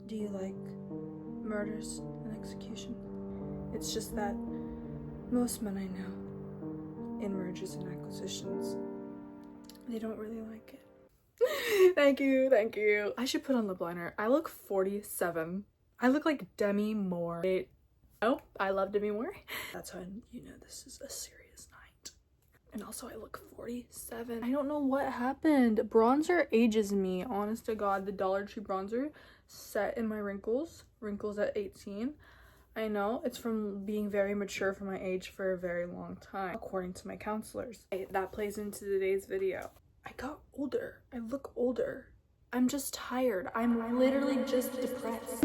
Do you like murders and execution? It's just that most men I know in mergers and acquisitions, they don't really like it. Thank you. I should put on lip liner. I look 47. I look like Demi Moore. Wait. Oh, I love Demi Moore. That's how you know this is a serious night. And also I look 47. I don't know what happened. Bronzer ages me, honest to God. The Dollar Tree bronzer set in my wrinkles at 18. I know, it's from being very mature for my age for a very long time, according to my counselors. That plays into today's video. I got older. I look older. I'm just tired. I'm literally just depressed.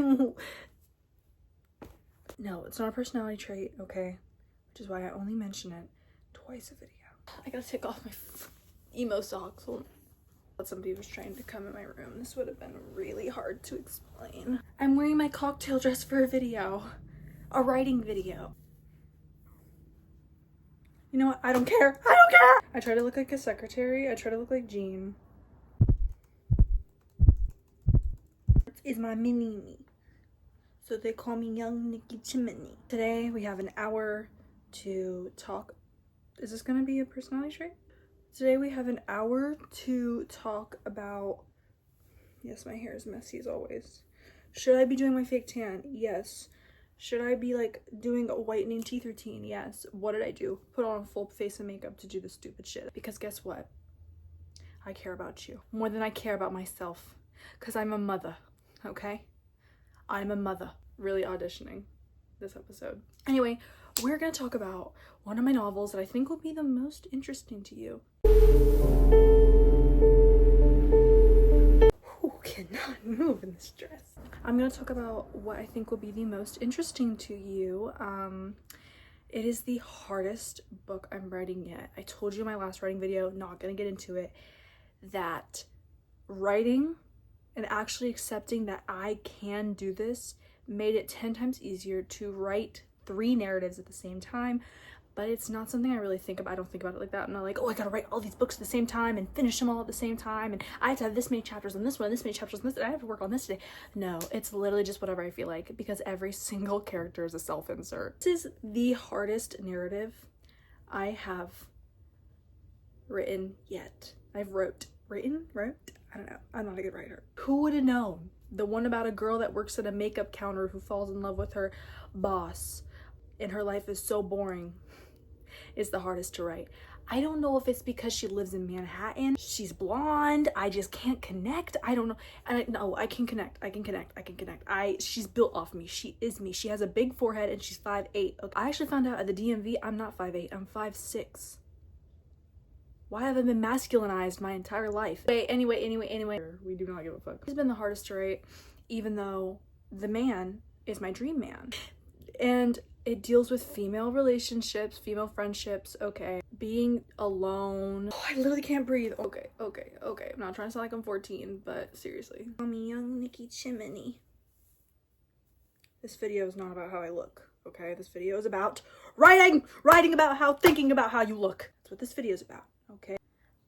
No, it's not a personality trait, okay? Which is why I only mention it twice a video. I gotta take off my emo socks. But somebody was trying to come in my room. This would have been really hard to explain. I'm wearing my cocktail dress for a video. A writing video. You know what? I don't care. I don't care! I try to look like a secretary. I try to look like Jean. This is my mini-me. So they call me Young Nikki Chimney. Today we have an hour to talk. Is this gonna be a personality trait? Today we have an hour to talk about, yes, my hair is messy as always. Should I be doing my fake tan? Yes. Should I be like doing a whitening teeth routine? Yes. What did I do? Put on a full face of makeup to do this stupid shit. Because guess what? I care about you more than I care about myself. Because I'm a mother, okay? I'm a mother. Really auditioning this episode. Anyway, we're gonna talk about one of my novels that I think will be the most interesting to you. Who cannot move in this dress? I'm gonna talk about what I think will be the most interesting to you. It is the hardest book I'm writing yet. I told you in my last writing video, not gonna get into it, that writing and actually accepting that I can do this made it 10 times easier to write 3 narratives at the same time. But it's not something I really think about. I don't think about it like that. I'm not like, oh, I gotta write all these books at the same time and finish them all at the same time, and I have to have this many chapters on this one, this many chapters on this, and I have to work on this today. No, it's literally just whatever I feel like, because every single character is a self-insert. This is the hardest narrative I have written yet. I've wrote? I don't know. I'm not a good writer. Who would have known? The one about a girl that works at a makeup counter who falls in love with her boss and her life is so boring is the hardest to write. I don't know if it's because she lives in Manhattan. She's blonde. I just can't connect. I don't know. And I can connect. She's built off me. She is me. She has a big forehead and she's 5'8". Okay. I actually found out at the DMV I'm not 5'8". I'm 5'6". Why have I been masculinized my entire life? Anyway. We do not give a fuck. It's been the hardest to write, even though the man is my dream man. And it deals with female relationships, female friendships, okay. Being alone. Oh, I literally can't breathe. Okay. I'm not trying to sound like I'm 14, but seriously. I'm a Young Nikki Chimney. This video is not about how I look, okay? This video is about writing about how, thinking about how you look. That's what this video is about, okay?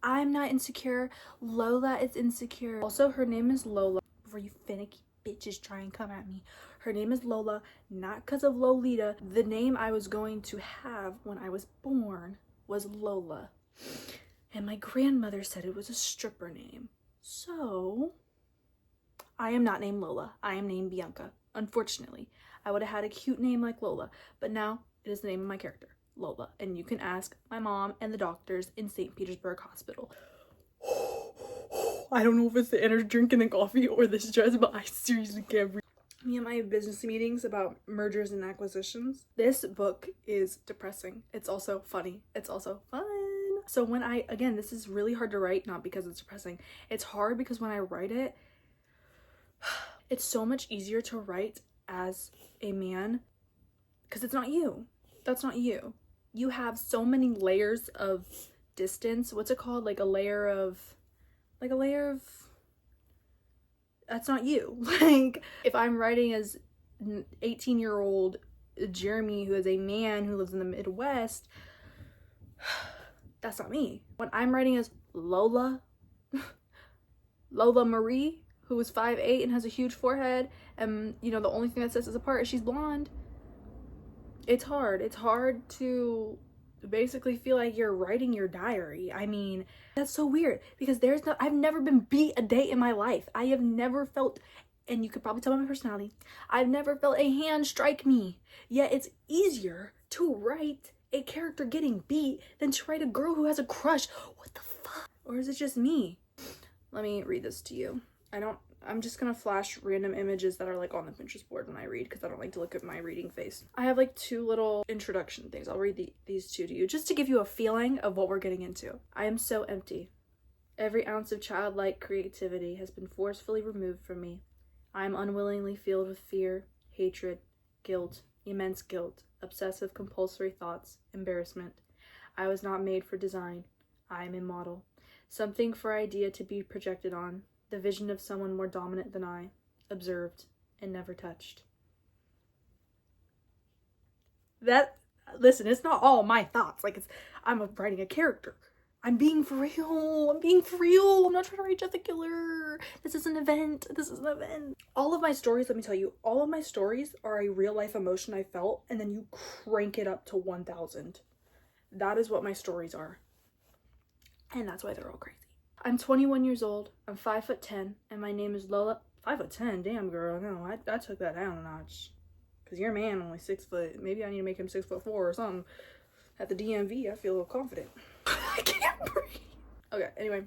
I'm not insecure. Lola is insecure. Also, her name is Lola. Before you finicky bitches try and come at me. Her name is Lola, not because of Lolita. The name I was going to have when I was born was Lola. And my grandmother said it was a stripper name. So, I am not named Lola. I am named Bianca. Unfortunately, I would have had a cute name like Lola, but now it is the name of my character, Lola. And you can ask my mom and the doctors in St. Petersburg Hospital. I don't know if it's the energy drink and the coffee or this dress, but I seriously can't breathe. Me and my business meetings about mergers and acquisitions. This book is depressing. It's also funny. It's also fun. So when again, this is really hard to write, not because it's depressing. It's hard because when I write it, it's so much easier to write as a man because it's not you. That's not you. You have so many layers of distance. What's it called? Like a layer of that's not you. Like, if I'm writing as an 18-year-old Jeremy who is a man who lives in the Midwest, that's not me. When I'm writing as Lola Marie, who is 5'8" and has a huge forehead, and you know, the only thing that sets us apart is she's blonde. It's hard. It's hard to basically feel like you're writing your diary. I mean, that's so weird because I've never been beat a day in my life. I have never felt, and you could probably tell by my personality, I've never felt a hand strike me. Yet it's easier to write a character getting beat than to write a girl who has a crush. What the fuck? Or is it just me? Let me read this to you. I'm just gonna flash random images that are like on the Pinterest board when I read because I don't like to look at my reading face. I have like 2 little introduction things. I'll read these 2 to you just to give you a feeling of what we're getting into. I am so empty. Every ounce of childlike creativity has been forcefully removed from me. I am unwillingly filled with fear, hatred, guilt, immense guilt, obsessive compulsory thoughts, embarrassment. I was not made for design. I am a model. Something for idea to be projected on. The vision of someone more dominant than I, observed and never touched. Listen, it's not all my thoughts. Like, I'm writing a character. I'm being for real. I'm not trying to write Jeff the Killer. This is an event. All of my stories, let me tell you, all of my stories are a real life emotion I felt, and then you crank it up to 1,000. That is what my stories are. And that's why they're all crazy. I'm 21 years old, I'm 5'10", and my name is Lola. 5'10", damn girl, no, I took that down a notch. Cause your man only 6 foot, maybe I need to make him 6'4" or something. At the DMV, I feel a little confident. I can't breathe. Okay, anyway,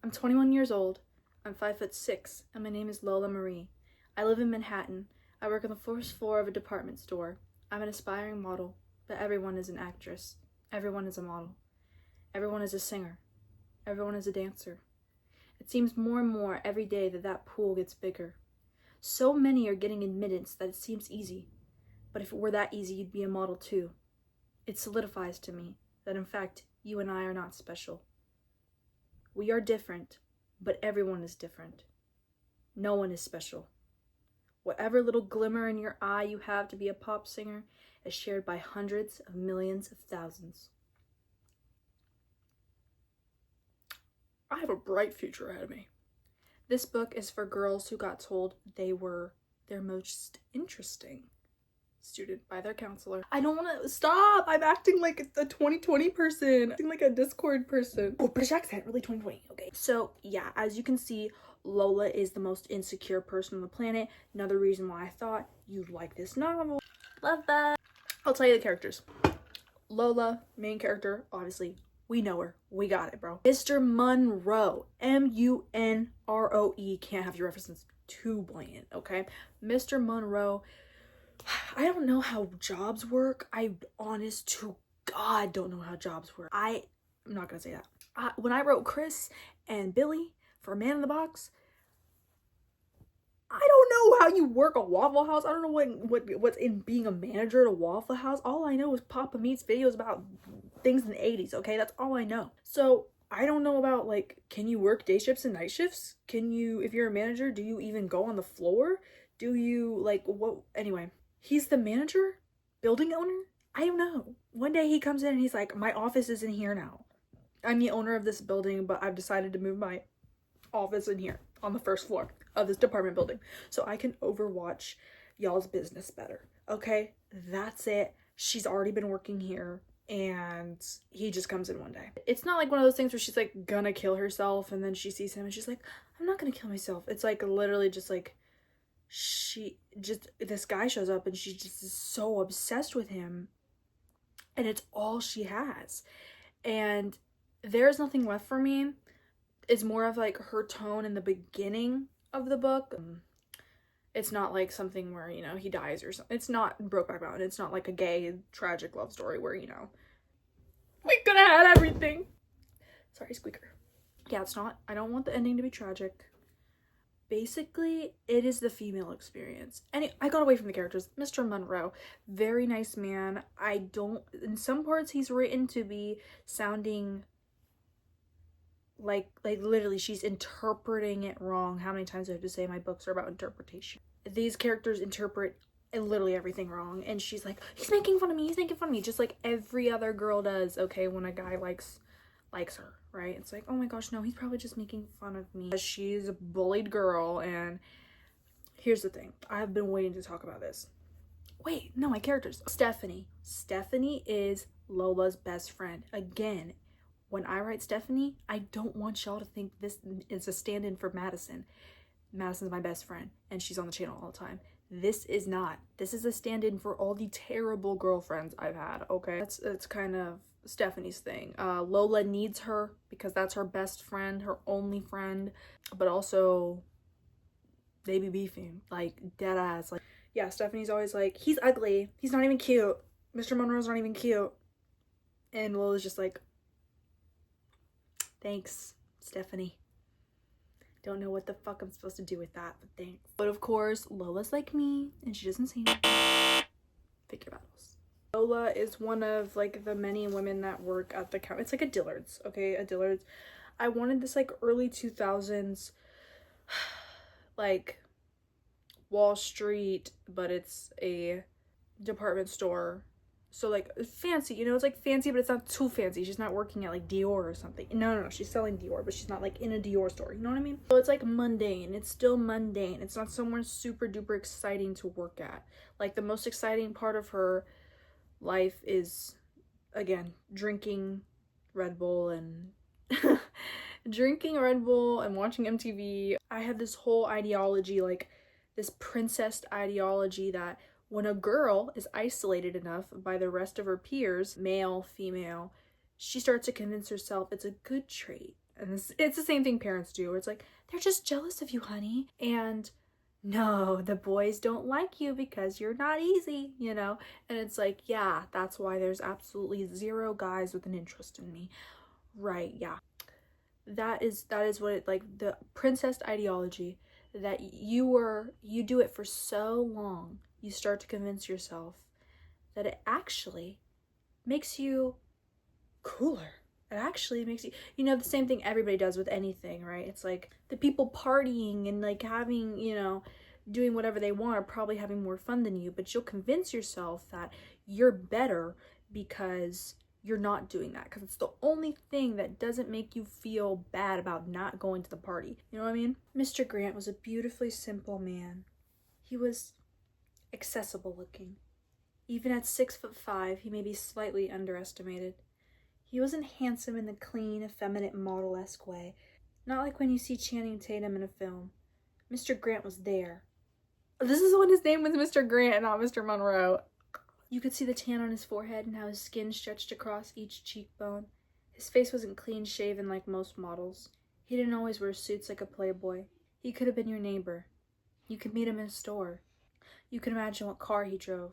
I'm 21 years old, I'm 5'6", and my name is Lola Marie. I live in Manhattan. I work on the 4th floor of a department store. I'm an aspiring model, but everyone is an actress. Everyone is a model. Everyone is a singer. Everyone is a dancer. It seems more and more every day that pool gets bigger. So many are getting admittance that it seems easy. But if it were that easy, you'd be a model too. It solidifies to me that in fact, you and I are not special. We are different, but everyone is different. No one is special. Whatever little glimmer in your eye you have to be a pop singer is shared by hundreds of millions of thousands. I have a bright future ahead of me. This book is for girls who got told they were their most interesting student by their counselor. I don't want to stop. I'm acting like a 2020 person. Acting like a Discord person. Oh, British accent, really 2020. Okay. So yeah, as you can see, Lola is the most insecure person on the planet. Another reason why I thought you'd like this novel. Love that. I'll tell you the characters. Lola, main character, obviously. We know her. We got it, bro. Mr. Monroe. M-U-N-R-O-E. Can't have your references too blatant, okay? Mr. Monroe. I don't know how jobs work. I, honest to God, don't know how jobs work. I'm not gonna say that. When I wrote Chris and Billy for Man in the Box, I don't know how you work a Waffle House. I don't know what's in being a manager at a Waffle House. All I know is Papa Meat's videos about things in the 80s, okay? That's all I know. So I don't know about, like, can you work day shifts and night shifts? Can you, if you're a manager, do you even go on the floor? Do you, like, what? Anyway, he's the manager? Building owner? I don't know. One day he comes in and he's like, my office is in here now. I'm the owner of this building, but I've decided to move my office in here on the 1st floor of this department building so I can overwatch y'all's business better. Okay, that's it. She's already been working here and he just comes in one day. It's not like one of those things where she's like gonna kill herself and then she sees him and she's like, I'm not gonna kill myself. It's like literally just like this guy shows up and she just is so obsessed with him and it's all she has. And There's Nothing Left for Me is more of like her tone in the beginning of the book. It's not like something where, you know, he dies or something. It's not Brokeback Mountain. It's not like a gay, tragic love story where, you know, we could have had everything. Sorry, squeaker. Yeah, it's not. I don't want the ending to be tragic. Basically, it is the female experience. And I got away from the characters. Mr. Monroe, very nice man. In some parts he's written to be sounding like literally she's interpreting it wrong. How many times do I have to say my books are about interpretation? These characters interpret literally everything wrong and she's like, he's making fun of me, just like every other girl does, okay, when a guy likes likes her, right? It's like, oh my gosh, no, he's probably just making fun of me. She's a bullied girl. And here's the thing, I've been waiting to talk about this. Wait, no, my characters. Stephanie. Stephanie is Lola's best friend. Again, when I write Stephanie, I don't want y'all to think this is a stand-in for Madison. Madison's my best friend, and she's on the channel all the time. This is not. This is a stand-in for all the terrible girlfriends I've had, okay? That's kind of Stephanie's thing. Lola needs her because that's her best friend, her only friend, but also they be beefing, like dead ass. Like, yeah, Stephanie's always like, he's ugly, he's not even cute, Mr. Monroe's not even cute, and Lola's just like, thanks, Stephanie. Don't know what the fuck I'm supposed to do with that, but thanks. But of course, Lola's like me, and she doesn't say anything. Pick your battles. Lola is one of like the many women that work at the counter. It's like a Dillard's, okay? A Dillard's. I wanted this like early 2000s, like Wall Street, but it's a department store. So like fancy, you know, it's like fancy, but it's not too fancy. She's not working at like Dior or something. No, she's selling Dior, but she's not like in a Dior store, you know what I mean? So it's like mundane. It's still mundane. It's not somewhere super duper exciting to work at. Like the most exciting part of her life is, again, drinking Red Bull and drinking Red Bull and watching MTV. I had this whole ideology, like this princess ideology, that when a girl is isolated enough by the rest of her peers, male, female, she starts to convince herself it's a good trait. And it's the same thing parents do, where it's like, they're just jealous of you, honey. And no, the boys don't like you because you're not easy, you know? And it's like, yeah, that's why there's absolutely 0 guys with an interest in me. Right, yeah. That is what it, like, the princess ideology, that you do it for so long, you start to convince yourself that it actually makes you cooler. It actually makes you know, the same thing everybody does with anything, right? It's like the people partying and like having, you know, doing whatever they want are probably having more fun than you, but you'll convince yourself that you're better because you're not doing that, because it's the only thing that doesn't make you feel bad about not going to the party. You know what I mean? Mr. Grant was a beautifully simple man. He was accessible looking. Even at 6'5", he may be slightly underestimated. He wasn't handsome in the clean, effeminate, model-esque way. Not like when you see Channing Tatum in a film. Mr. Grant was there. This is when his name was Mr. Grant, not Mr. Monroe. You could see the tan on his forehead and how his skin stretched across each cheekbone. His face wasn't clean-shaven like most models. He didn't always wear suits like a playboy. He could have been your neighbor. You could meet him in a store. You can imagine what car he drove.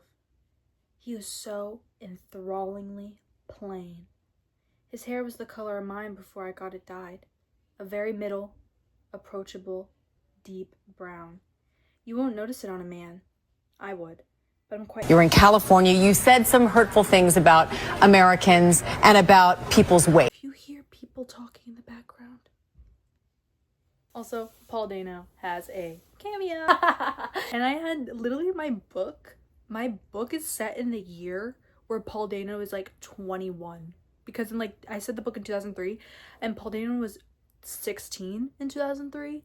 He was so enthrallingly plain. His hair was the color of mine before I got it dyed. A very middle, approachable, deep brown. You won't notice it on a man. I would, but I'm quite... You're in California. You said some hurtful things about Americans and about people's weight. If you hear people talking in the background. Also, Paul Dano has a cameo. And I had literally my book is set in the year where Paul Dano is like 21. Because in, like, I said the book in 2003 and Paul Dano was 16 in 2003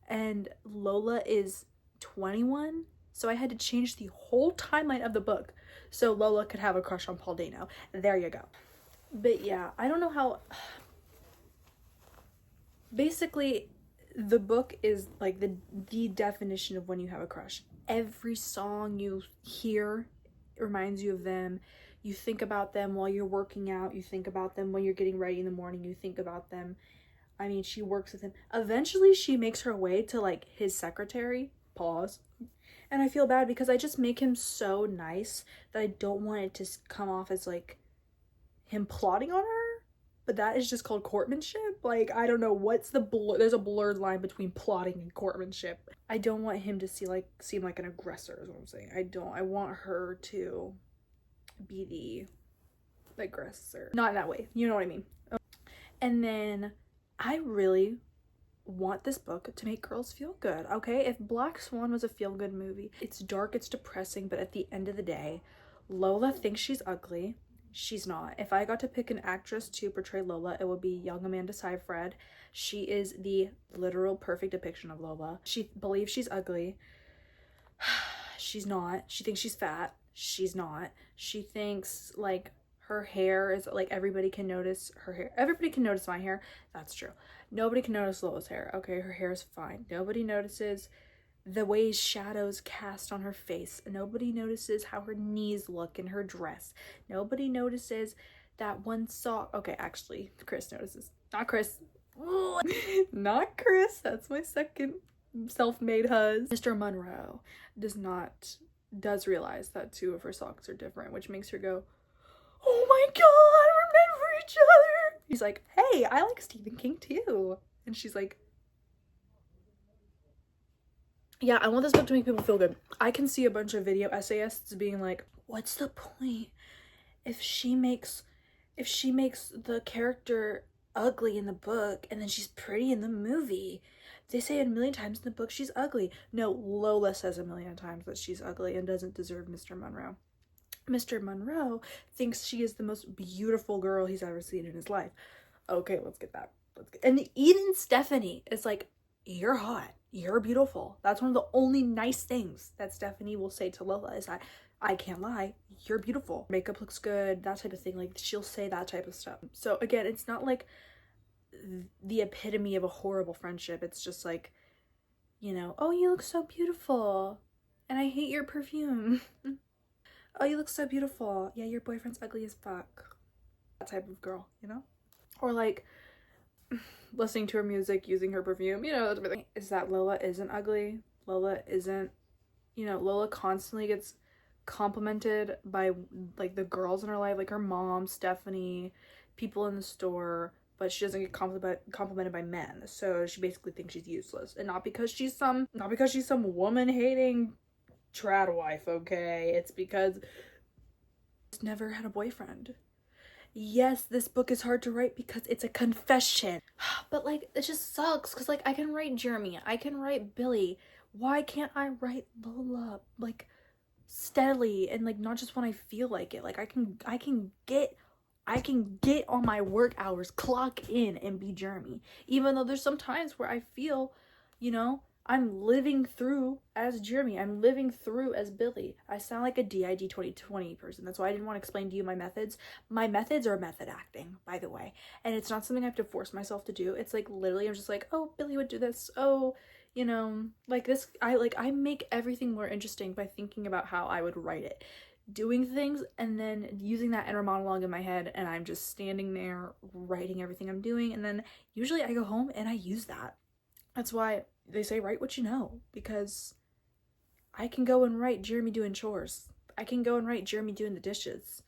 and Lola is 21. So I had to change the whole timeline of the book so Lola could have a crush on Paul Dano. There you go. But yeah, I don't know how... Basically, the book is like the definition of when you have a crush. Every song you hear reminds you of them. You think about them while you're working out. You think about them when you're getting ready in the morning. You think about them. I mean, she works with him. Eventually, she makes her way to, like, his secretary. Pause. And I feel bad because I just make him so nice that I don't want it to come off as, like, him plotting on her. But that is just called courtmanship. Like, I don't know what's the there's a blurred line between plotting and courtmanship. I don't want him to seem like an aggressor is what I'm saying. I want her to be the aggressor. Not in that way. You know what I mean? And then I really want this book to make girls feel good, okay? If Black Swan was a feel-good movie, it's dark, it's depressing, but at the end of the day, Lola thinks she's ugly. She's not. If I got to pick an actress to portray Lola, it would be young Amanda Seyfried. She is the literal perfect depiction of Lola. She believes she's ugly. She's not. She thinks she's fat. She's not. She thinks like her hair is like everybody can notice her hair. Everybody can notice my hair. That's true. Nobody can notice Lola's hair. Okay, her hair is fine. Nobody notices the way shadows cast on her face. Nobody notices how her knees look in her dress. Nobody notices that one sock. Okay, actually, Chris notices. Not Chris. Not Chris. That's my second self-made husband. Mr. Monroe does realize that two of her socks are different, which makes her go, oh my god, we're meant for each other. He's like, hey, I like Stephen King too. And she's like, yeah, I want this book to make people feel good. I can see a bunch of video essayists being like, what's the point if she makes the character ugly in the book and then she's pretty in the movie? They say a million times in the book she's ugly. No, Lola says a million times that she's ugly and doesn't deserve Mr. Monroe. Mr. Monroe thinks she is the most beautiful girl he's ever seen in his life. Okay, let's get that. And even Stephanie is like, you're hot. You're beautiful. That's one of the only nice things that Stephanie will say to Lola is that, I can't lie, you're beautiful. Makeup looks good, that type of thing. Like, she'll say that type of stuff. So again, it's not like the epitome of a horrible friendship. It's just like, you know, oh, you look so beautiful and I hate your perfume. Oh, you look so beautiful. Yeah, your boyfriend's ugly as fuck. That type of girl, you know? Or like listening to her music, using her perfume, you know, that type of thing. Is that Lola isn't ugly. Lola isn't, you know, Lola constantly gets complimented by like the girls in her life, like her mom, Stephanie, people in the store, but she doesn't get complimented by men. So she basically thinks she's useless. And not because she's some woman hating trad wife, okay? It's because she's never had a boyfriend. Yes, this book is hard to write because it's a confession. But like, it just sucks because like I can write Jeremy, I can write Billy. Why can't I write Lola like steadily and like not just when I feel like it? Like I can get on my work hours, clock in and be Jeremy. Even though there's some times where I feel, you know, I'm living through as Jeremy. I'm living through as Billy. I sound like a DID 2020 person. That's why I didn't want to explain to you my methods. My methods are method acting, by the way. And it's not something I have to force myself to do. It's like literally I'm just like, oh, Billy would do this. Oh, you know, like this. I make everything more interesting by thinking about how I would write it. Doing things and then using that inner monologue in my head, and I'm just standing there writing everything I'm doing, and then usually I go home and I use that. That's why they say write what you know, because I can go and write Jeremy doing chores. I can go and write Jeremy doing the dishes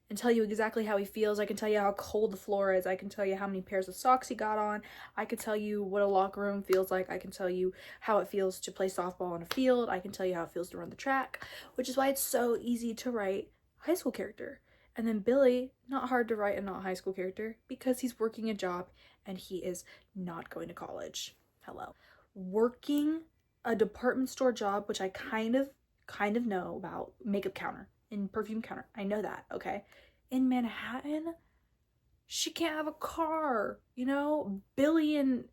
and tell you exactly how he feels. I can tell you how cold the floor is. I can tell you how many pairs of socks he got on. I can tell you what a locker room feels like. I can tell you how it feels to play softball on a field. I can tell you how it feels to run the track, which is why it's so easy to write a high school character. And then Billy, not hard to write a not high school character because he's working a job and he is not going to college. Hello. Working a department store job, which I kind of know about, makeup counter and perfume counter. I know that, okay? In Manhattan, she can't have a car, you know? Billy and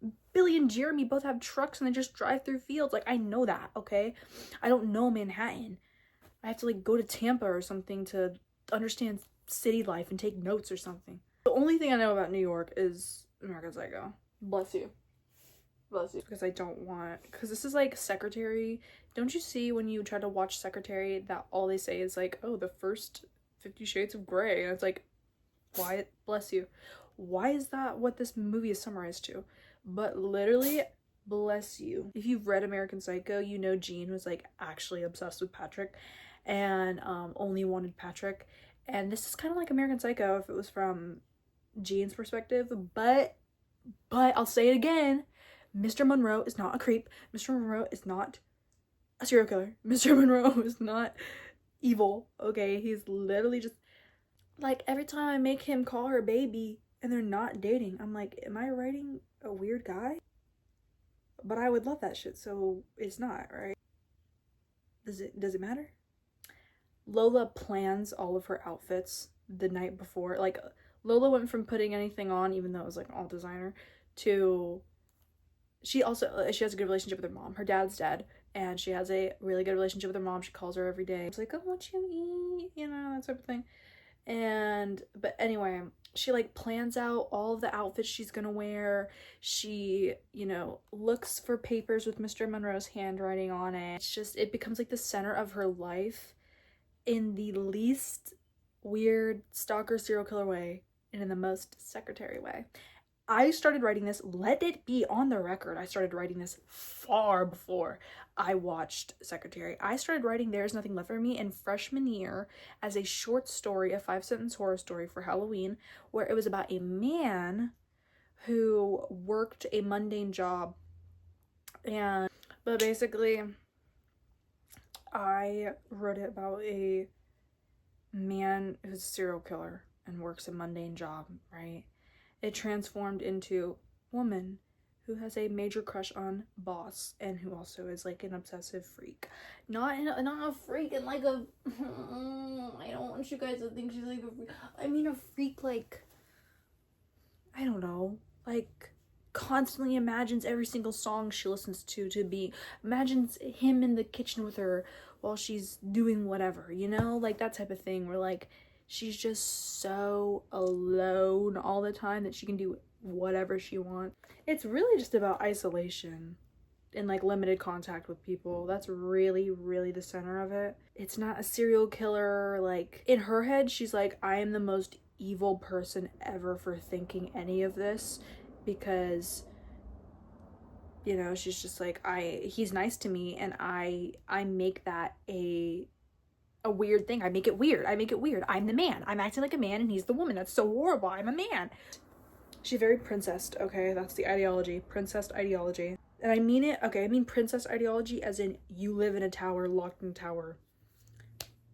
Jeremy both have trucks and they just drive through fields. Like, I know that, okay? I don't know Manhattan. I have to like go to Tampa or something to understand city life and take notes or something. The only thing I know about New York is American Psycho. Bless you. Bless you. Because I don't want, because this is like Secretary. Don't you see when you try to watch Secretary that all they say is like, oh, the first 50 Shades of Grey, and it's like, why? Bless you. Why is that what this movie is summarized to? But literally, bless you. If you've read American Psycho, you know Jean was like actually obsessed with Patrick and only wanted Patrick. And this is kind of like American Psycho if it was from Jean's perspective, but I'll say it again. Mr. Monroe is not a creep. Mr. Monroe is not a serial killer. Mr. Monroe is not evil, okay? He's literally just, like, every time I make him call her baby and they're not dating, I'm like, am I writing a weird guy? But I would love that shit, so it's not, right? Does it matter? Lola plans all of her outfits the night before. Like, Lola went from putting anything on, even though it was like all designer, to she has a good relationship with her mom. Her dad's dead, and she has a really good relationship with her mom. She calls her every day. It's like, oh, what you eat, you know, that type of thing. But anyway, she like plans out all of the outfits she's gonna wear. She, you know, looks for papers with Mr. Monroe's handwriting on it. It's just, it becomes like the center of her life in the least weird stalker serial killer way and in the most secretary way. I started writing this, let it be on the record, I started writing this far before I watched Secretary. I started writing There's Nothing Left for Me in freshman year as a short story, a 5-sentence horror story for Halloween, where it was about a man who worked a mundane job. But basically, I wrote it about a man who's a serial killer and works a mundane job, right? It transformed into woman who has a major crush on boss and who also is like an obsessive freak. Not a freak and like a I don't want you guys to think she's like a freak. I mean a freak like, I don't know, like constantly imagines every single song she listens to be, imagines him in the kitchen with her while she's doing whatever, you know, like that type of thing where like she's just so alone all the time that she can do whatever she wants. It's really just about isolation and like limited contact with people. That's really, really the center of it. It's not a serial killer. Like in her head, she's like, I am the most evil person ever for thinking any of this, because, you know, she's just like, he's nice to me and I make that a weird thing. I make it weird. I'm the man. I'm acting like a man and he's the woman. That's so horrible. I'm a man. She's very princessed, okay? That's the ideology. Princessed ideology. And I mean it, okay, I mean princess ideology as in you live in a tower, locked in a tower,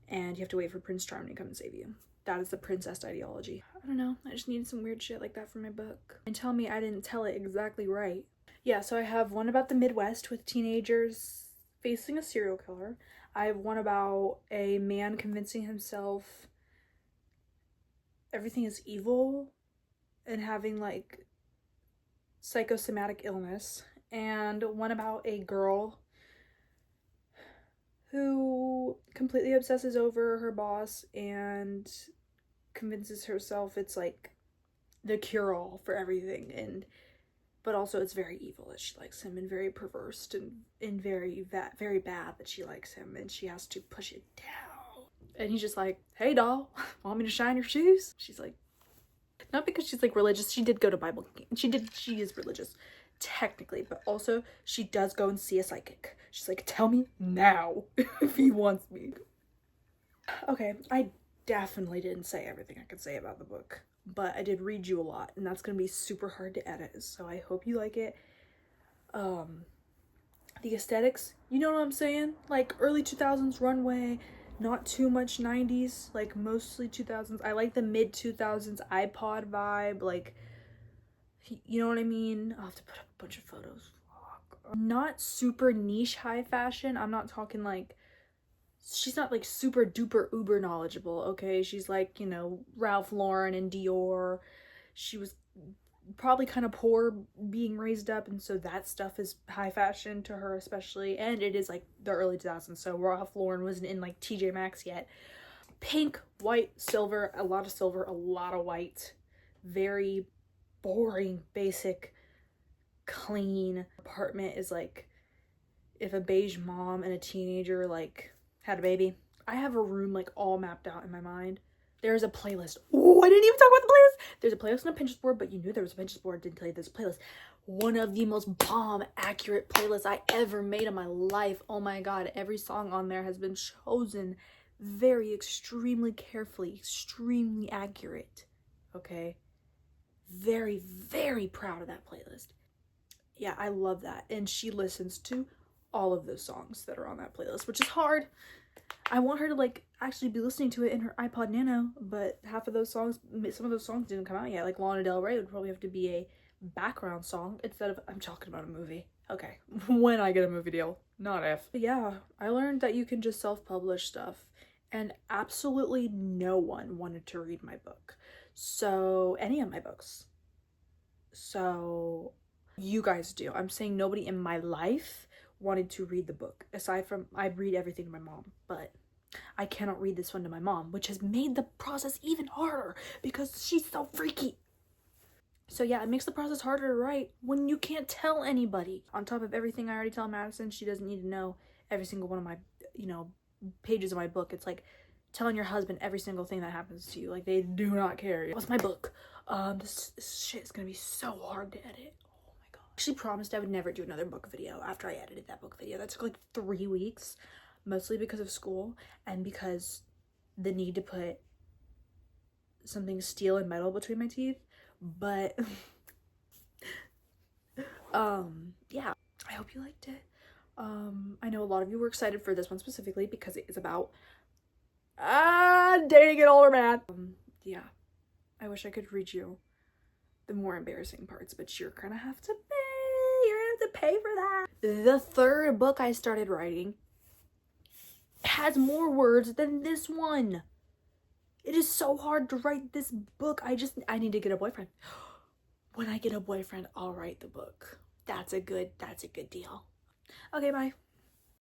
and you have to wait for Prince Charming to come and save you. That is the princess ideology. I don't know. I just needed some weird shit like that for my book. And tell me I didn't tell it exactly right. Yeah, so I have one about the Midwest with teenagers facing a serial killer. I have one about a man convincing himself everything is evil and having like psychosomatic illness, and one about a girl who completely obsesses over her boss and convinces herself it's like the cure-all for everything, and but also it's very evil that she likes him and very perverse and very bad that she likes him, and she has to push it down. And he's just like, hey doll, want me to shine your shoes? She's like, not because she's like religious, she did go to Bible, she is religious technically, but also she does go and see a psychic. She's like, tell me now if he wants me. Okay, I definitely didn't say everything I could say about the book, but I did read you a lot, and that's gonna be super hard to edit, so I hope you like it. The aesthetics, you know what I'm saying? Like early 2000s runway, not too much 90s, like mostly 2000s. I like the mid 2000s iPod vibe, like, you know what I mean? I'll have to put up a bunch of photos. Not super niche high fashion. I'm not talking like, she's not like super duper uber knowledgeable, okay? She's like, you know, Ralph Lauren and Dior. She was probably kind of poor being raised up, and so that stuff is high fashion to her especially, and it is like the early 2000s, so Ralph Lauren wasn't in like TJ Maxx yet. Pink, white, silver, a lot of white, very boring, basic, clean. Apartment is like if a beige mom and a teenager like had a baby. I have a room like all mapped out in my mind. There's a playlist. Oh, I didn't even talk about the playlist. There's a playlist on a Pinterest board, but you knew there was a Pinterest board. Didn't tell you there's a playlist. One of the most bomb accurate playlists I ever made in my life. Oh my god, every song on there has been chosen very extremely carefully, extremely accurate. Okay? Very, very proud of that playlist. Yeah, I love that. And she listens to all of those songs that are on that playlist, which is hard. I want her to like actually be listening to it in her iPod Nano, but half of those songs, some of those songs didn't come out yet. Like Lana Del Rey would probably have to be a background song instead of, I'm talking about a movie. Okay, when I get a movie deal, not if. But yeah, I learned that you can just self-publish stuff and absolutely no one wanted to read my book. So, any of my books. So, you guys do. I'm saying nobody in my life wanted to read the book. Aside from, I read everything to my mom, but I cannot read this one to my mom, which has made the process even harder because she's so freaky. So yeah, it makes the process harder to write when you can't tell anybody. On top of everything I already tell Madison, she doesn't need to know every single one of my, pages of my book. It's like telling your husband every single thing that happens to you. Like, they do not care. What's my book? This shit is gonna be so hard to edit. Oh my god. I actually promised I would never do another book video after I edited that book video. That took like 3 weeks, mostly because of school and because the need to put something steel and metal between my teeth. But yeah, I hope you liked it. I know a lot of you were excited for this one specifically because it is about dating an older man. Yeah, I wish I could read you the more embarrassing parts, but you're gonna have to pay. You're gonna have to pay for that. The third book I started writing has more words than this one. It is so hard to write this book. I need to get a boyfriend. When I get a boyfriend, I'll write the book. That's a good deal. Okay, bye.